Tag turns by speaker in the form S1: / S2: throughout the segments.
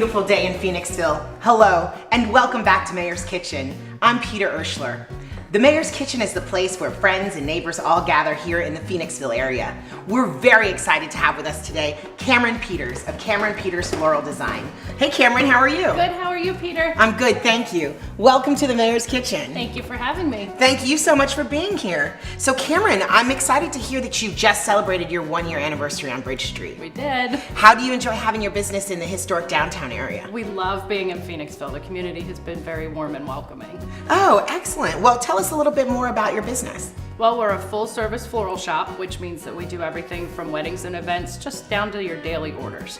S1: beautiful day in Phoenixville. Hello, and welcome back to Mayor's Kitchen. I'm Peter Urschler. The Mayor's Kitchen is the place where friends and neighbors all gather here in the Phoenixville area. We're very excited to have with us today Cameron Peters of Cameron Peters Floral Design. Hey Cameron, how are you?
S2: Good, how are you, Peter?
S1: I'm good, thank you. Welcome to the Mayor's Kitchen.
S2: Thank you for having me.
S1: Thank you so much for being here. So Cameron, I'm excited to hear that you just celebrated your 1-year anniversary on Bridge Street.
S2: We did.
S1: How do you enjoy having your business in the historic downtown area?
S2: We love being in Phoenixville. The community has been very warm and welcoming.
S1: Oh, excellent. Well, tell us a little bit more about your business.
S2: Well, we're a full-service floral shop, which means that we do everything from weddings and events just down to your daily orders.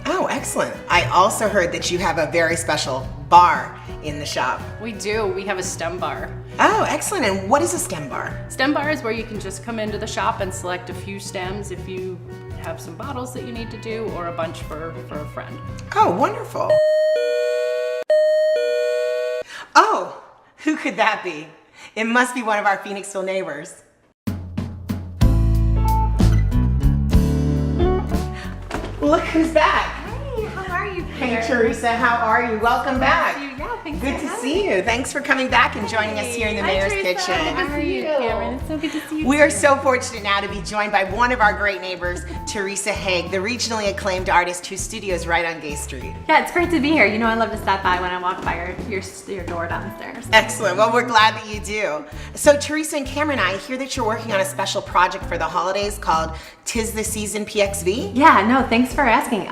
S1: Oh, excellent. I also heard that you have a very special bar in the shop.
S2: We do. We have a stem bar.
S1: Oh, excellent. And what is a stem bar?
S2: Stem bar is where you can just come into the shop and select a few stems if you have some bottles that you need to do or a bunch for a friend.
S1: Oh, wonderful. Oh, who could that be? It must be one of our Phoenixville neighbors. Look who's back.
S3: Hey, how are you, Peter?
S1: Hey Teresa, how are you? Welcome back.
S3: Yeah, thanks.
S1: Good to see you. Thanks for coming back and joining us here in the Mayor's Kitchen.
S3: How are you, Cameron? It's so good to see you.
S1: We are so fortunate now to be joined by one of our great neighbors, Teresa Hague, the regionally acclaimed artist whose studio is right on Gay Street.
S3: Yeah, it's great to be here. You know I love to stop by when I walk by your door downstairs.
S1: Excellent. Well, we're glad that you do. So Teresa and Cameron, I hear that you're working on a special project for the holidays called 'Tis the Season PXV.
S3: Yeah, no, thanks for asking.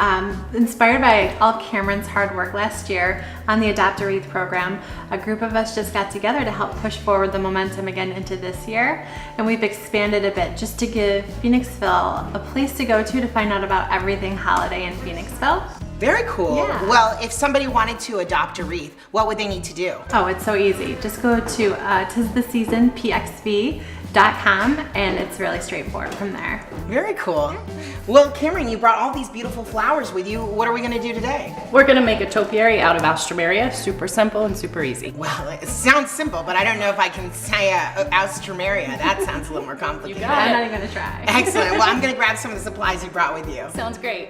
S3: Inspired by all Cameron's hard work last year on the Adopt a Wreath program, a group of us just got together to help push forward the momentum again into this year. And we've expanded a bit just to give Phoenixville a place to go to find out about everything holiday in Phoenixville.
S1: Very cool.
S3: Yeah.
S1: Well, if somebody wanted to adopt a wreath, what would they need to do?
S3: Oh, it's so easy. Just go to tistheseasonpxv.com and it's really straightforward from there.
S1: Very cool. Well, Cameron, you brought all these beautiful flowers with you. What are we going to do today?
S2: We're going to make a topiary out of Alstroemerias. Super simple and super easy.
S1: Well, it sounds simple, but I don't know if I can say Alstroemeria. That sounds a little more complicated.
S2: You got
S3: I'm
S2: it.
S3: not even gonna try.
S1: Excellent. Well, I'm going to grab some of the supplies you brought with you.
S2: Sounds great.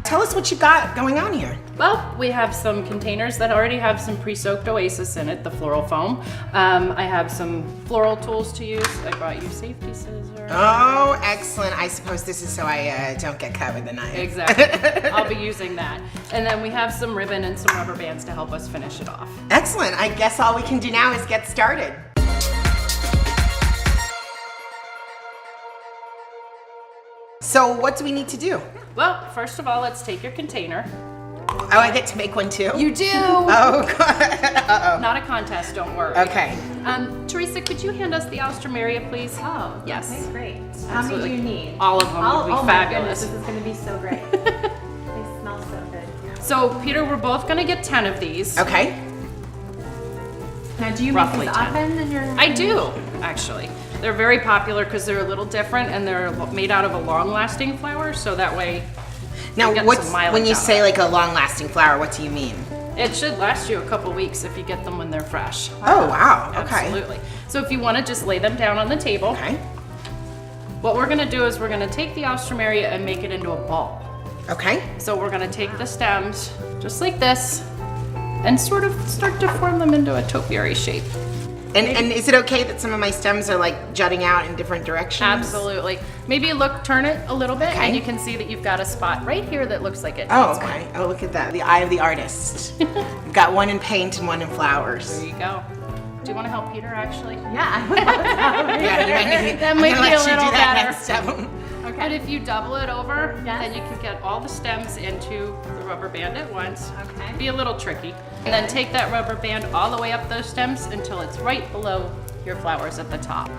S1: Tell us what you got going on here.
S2: Well, we have some containers that already have some pre-soaked oasis in it, the floral foam. I have some floral tools to use. I brought you safety scissors.
S1: Oh, excellent. I suppose this is so I don't get cut with a knife.
S2: Exactly. I'll be using that. And then we have some ribbon and some rubber bands to help us finish it off.
S1: Excellent. I guess all we can do now is get started. So what do we need to do?
S2: Well, first of all, let's take your container.
S1: Oh, I get to make one too?
S2: You do!
S1: Oh, God. Uh-oh.
S2: Not a contest, don't worry.
S1: Okay.
S2: Teresa, could you hand us the Alstroemeria, please?
S3: Oh,
S2: Yes.
S3: okay, great. How many do you need?
S2: All of them would be
S3: oh
S2: fabulous.
S3: My goodness, this is going to be so great. They smell so good.
S2: So, Peter, we're both going to get 10 of these.
S1: Okay.
S3: Now, do you
S2: Roughly
S3: make these
S2: 10.
S3: often in your?
S2: I do, actually. They're very popular because they're a little different and they're made out of a long-lasting flower, so that way
S1: Now,
S2: get
S1: what's
S2: some mileage
S1: when you
S2: out of
S1: say
S2: it.
S1: like a long-lasting flower? What do you mean?
S2: it should last you a couple weeks if you get them when they're fresh.
S1: Oh, wow. Okay.
S2: Absolutely. So if you want to just lay them down on the table,
S1: Okay.
S2: what we're going to do is we're going to take the Alstroemeria and make it into a ball.
S1: Okay.
S2: So we're going to take the stems just like this and sort of start to form them into a topiary shape.
S1: And is it okay that some of my stems are like jutting out in different directions?
S2: Absolutely. Maybe turn it a little bit,
S1: Okay.
S2: and you can see that you've got a spot right here that looks like it.
S1: Oh,
S2: needs one.
S1: okay. Oh, look at that. The eye of the artist. We've got one in paint and one in flowers.
S2: There you go. Do you want to help Peter, actually?
S3: Yeah, I would love to have it.
S1: Yeah, you might need,
S2: That
S1: I'm
S2: might
S1: gonna
S2: be
S1: let
S2: a
S1: you
S2: little
S1: do that
S2: better.
S1: next time.
S2: But if you double it over,
S3: Yes.
S2: then you can get all the stems into the rubber band at once.
S3: Okay.
S2: Be a little tricky. And then take that rubber band all the way up those stems until it's right below your flowers at the top.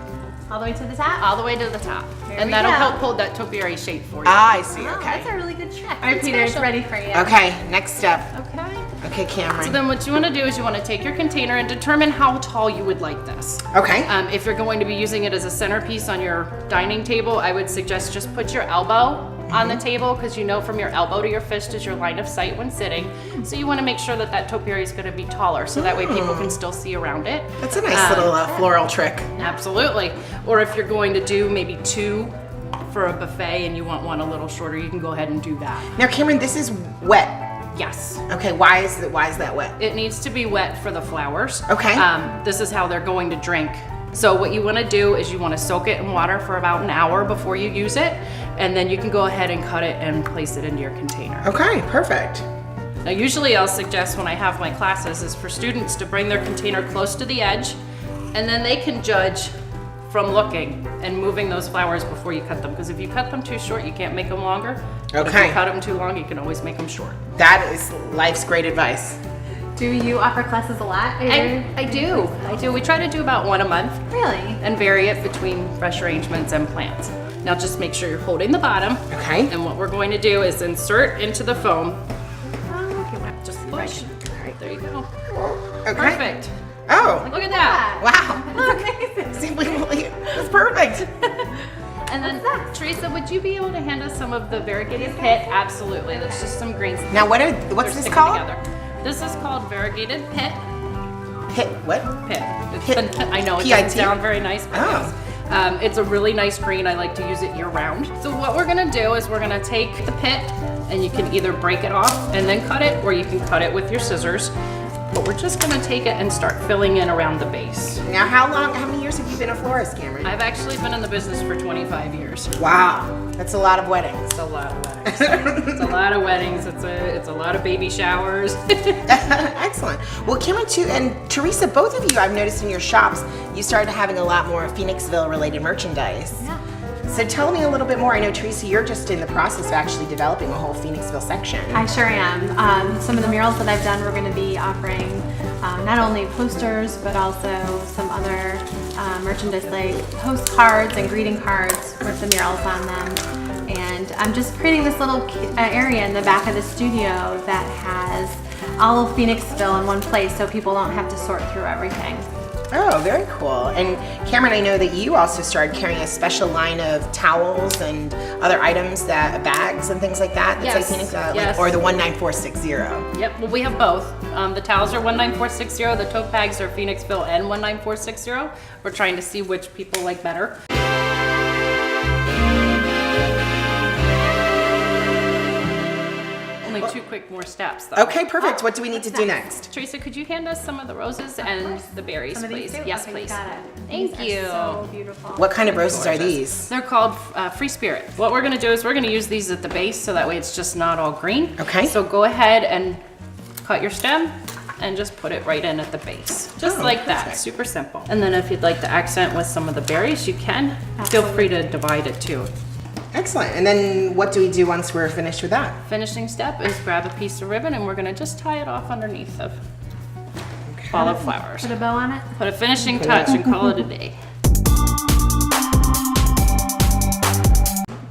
S3: All the way to the top?
S2: All the way to the top.
S3: There
S2: And
S3: we
S2: that'll
S3: go.
S2: help hold that topiary shape for you.
S1: Ah, I see.
S3: Oh,
S1: Okay.
S3: that's a really good trick. All right,
S2: It's
S3: Peter, it's
S2: special.
S3: ready for you.
S1: Okay. Next step.
S2: Okay.
S1: Okay, Cameron.
S2: So then what you want to do is you want to take your container and determine how tall you would like this.
S1: Okay.
S2: If you're going to be using it as a centerpiece on your dining table, I would suggest just put your elbow on the table because you know from your elbow to your fist is your line of sight when sitting. So you want to make sure that that topiary is going to be taller so that way people can still see around it.
S1: That's a nice little floral trick.
S2: Absolutely. Or if you're going to do maybe 2 for a buffet and you want one a little shorter, you can go ahead and do that.
S1: Now, Cameron, this is wet.
S2: Yes.
S1: Okay, why is that wet?
S2: It needs to be wet for the flowers.
S1: Okay.
S2: This is how they're going to drink. So what you want to do is you want to soak it in water for about an hour before you use it, and then you can go ahead and cut it and place it into your container.
S1: Okay, perfect.
S2: Now usually I'll suggest when I have my classes is for students to bring their container close to the edge, and then they can judge from looking and moving those flowers before you cut them, because if you cut them too short, you can't make them longer. But if
S1: Okay.
S2: you cut them too long, you can always make them short.
S1: That is life's great advice.
S3: Do you offer classes a lot?
S2: I do. We try to do about one a month
S3: Really?
S2: and vary it between fresh arrangements and plants. Now just make sure you're holding the bottom.
S1: Okay.
S2: And what we're going to do is insert into the foam.
S3: Oh, okay.
S2: Just push. Right, there you go.
S1: Okay.
S2: Perfect.
S1: Oh,
S2: Look at that.
S1: wow.
S3: That's amazing.
S1: Simply, that's perfect.
S2: And then, Teresa, would you be able to hand us some of the variegated pit? Absolutely. That's just some greens.
S1: Now, what's
S2: They're
S1: this
S2: sticking
S1: called?
S2: together. This is called variegated pit.
S1: Hit what?
S2: Pit. It's
S1: Pit.
S2: I know it
S1: P-I-T?
S2: doesn't sound very nice, but
S1: Oh.
S2: yes. It's a really nice green. I like to use it year round. So what we're gonna do is we're gonna take the pit, and you can either break it off and then cut it, or you can cut it with your scissors. But we're just gonna take it and start filling in around the base.
S1: Now, how many years have you been a florist, Cameron?
S2: I've actually been in the business for 25 years.
S1: Wow, that's a lot of weddings.
S2: It's a lot of weddings. It's a lot of weddings. It's a lot of baby showers.
S1: Excellent. Well, Cameron too, and Teresa, both of you, I've noticed in your shops, you started having a lot more Phoenixville related merchandise.
S3: Yeah.
S1: So tell me a little bit more. I know, Teresa, you're just in the process of actually developing a whole Phoenixville section.
S3: I sure am. Some of the murals that I've done, we're going to be offering not only posters, but also some other merchandise like postcards and greeting cards with the murals on them. And I'm just creating this little area in the back of the studio that has all of Phoenixville in one place, so people don't have to sort through everything.
S1: Oh, very cool. And Cameron, I know that you also started carrying a special line of towels and other items, bags and things like that.
S2: Yes, yes.
S1: Or the 19460.
S2: Yep, well we have both. The towels are 19460, the tote bags are Phoenixville and 19460. We're trying to see which people like better. Only two quick more steps though.
S1: Okay, perfect. What do we need to do next?
S2: Teresa, could you hand us some of the roses and the berries,
S3: Some of these
S2: please?
S3: too?
S2: Yes,
S3: Okay,
S2: please.
S3: Got it.
S2: Thank
S3: These
S2: you.
S3: are so beautiful.
S1: What kind of roses are these?
S2: They're called Free Spirit. What we're gonna do is we're gonna use these at the base so that way it's just not all green.
S1: Okay.
S2: So go ahead and cut your stem and just put it right in at the base. Just
S1: Oh,
S2: like that,
S1: perfect.
S2: super simple. And then if you'd like to accent with some of the berries, you can. Feel free to divide it too.
S1: Excellent. And then what do we do once we're finished with that?
S2: Finishing step is grab a piece of ribbon and we're gonna just tie it off underneath the ball of flowers.
S3: Put a bow on it.
S2: Put a finishing touch and call it a day.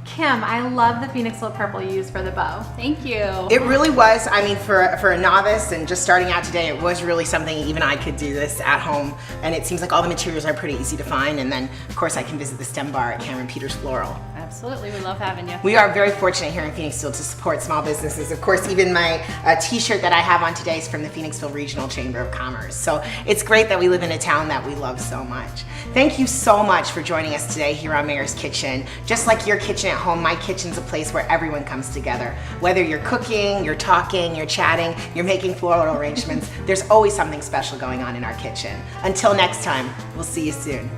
S3: Kim, I love the Phoenixville purple you used for the bow.
S2: Thank you.
S1: It really was, I mean, for a novice and just starting out today, it was really something even I could do this at home. And it seems like all the materials are pretty easy to find. And then, of course, I can visit the STEM bar at Cameron Peters Floral.
S2: Absolutely, we love having you.
S1: We are very fortunate here in Phoenixville to support small businesses. Of course, even my t-shirt that I have on today is from the Phoenixville Regional Chamber of Commerce. So it's great that we live in a town that we love so much. Thank you so much for joining us today here on Mayor's Kitchen. Just like your kitchen at home, my kitchen's a place where everyone comes together. Whether you're cooking, you're talking, you're chatting, you're making floral arrangements, there's always something special going on in our kitchen. Until next time, we'll see you soon.